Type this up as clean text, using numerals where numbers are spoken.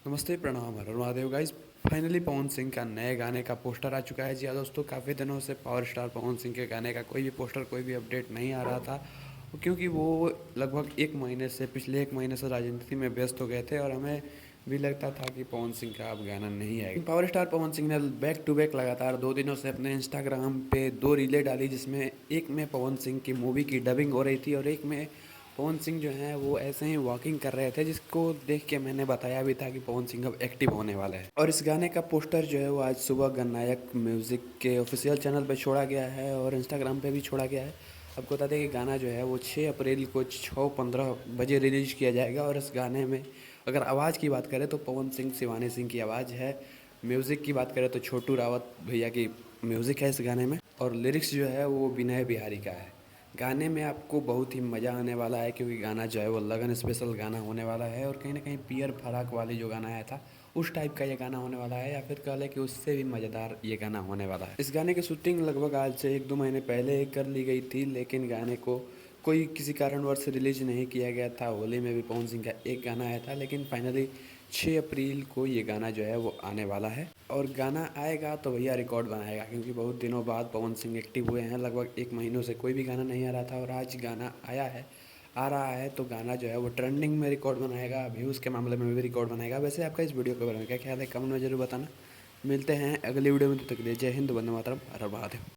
नमस्ते, प्रणाम, हर हर Mahadev guys. Finally Pawan Singh का नए गाने का पोस्टर आ चुका है। जी हाँ दोस्तों, काफ़ी दिनों से पावर स्टार पवन सिंह के गाने का कोई भी पोस्टर, कोई भी अपडेट नहीं आ रहा था, क्योंकि वो लगभग पिछले 1 महीने से राजनीति में व्यस्त हो गए थे और हमें भी लगता था कि पवन सिंह का अब गाना नहीं आएगा। पावर स्टार पवन सिंह ने बैक टू बैक लगातार 2 दिनों से अपने इंस्टाग्राम पे 2 रीलें डाली, जिसमें एक में पवन सिंह की मूवी की डबिंग हो रही थी और एक में पवन सिंह जो हैं वो ऐसे ही वॉकिंग कर रहे थे, जिसको देख के मैंने बताया भी था कि पवन सिंह अब एक्टिव होने वाला है। और इस गाने का पोस्टर जो है वो आज सुबह गणनायक म्यूज़िक के ऑफिशियल चैनल पे छोड़ा गया है और इंस्टाग्राम पे भी छोड़ा गया है। आपको बता दें कि गाना जो है वो 6 अप्रैल को 6:15 बजे रिलीज किया जाएगा। और इस गाने में अगर आवाज़ की बात करें तो पवन सिंह, शिवानी सिंह की आवाज़ है। म्यूज़िक की बात करें तो छोटू रावत भैया की म्यूज़िक है इस गाने में। और लिरिक्स जो है वो विनय बिहारी का है। गाने में आपको बहुत ही मज़ा आने वाला है, क्योंकि गाना जो है वो लगन स्पेशल गाना होने वाला है और कहीं ना कहीं पियर फराक वाली जो गाना आया था उस टाइप का ये गाना होने वाला है, या फिर कह लें कि उससे भी मज़ेदार ये गाना होने वाला है। इस गाने की शूटिंग लगभग आज से 1-2 महीने पहले कर ली गई थी, लेकिन गाने को कोई किसी कारणवश रिलीज नहीं किया गया था। होली में भी पवन सिंह का एक गाना आया था, लेकिन फाइनली 6 अप्रैल को ये गाना जो है वो आने वाला है। और गाना आएगा तो भैया रिकॉर्ड बनाएगा, क्योंकि बहुत दिनों बाद पवन सिंह एक्टिव हुए हैं। लगभग 1 महीनों से कोई भी गाना नहीं आ रहा था और आज गाना आ रहा है तो गाना जो है वो ट्रेंडिंग में रिकॉर्ड बनाएगा, व्यूज़ के मामले में भी रिकॉर्ड बनाएगा। वैसे आपका इस वीडियो के बारे में क्या ख्याल है, कमेंट में जरूर बताना। मिलते हैं अगली वीडियो में, तब तक के लिए जय हिंद, वंदे मातरम, हर हर महादेव।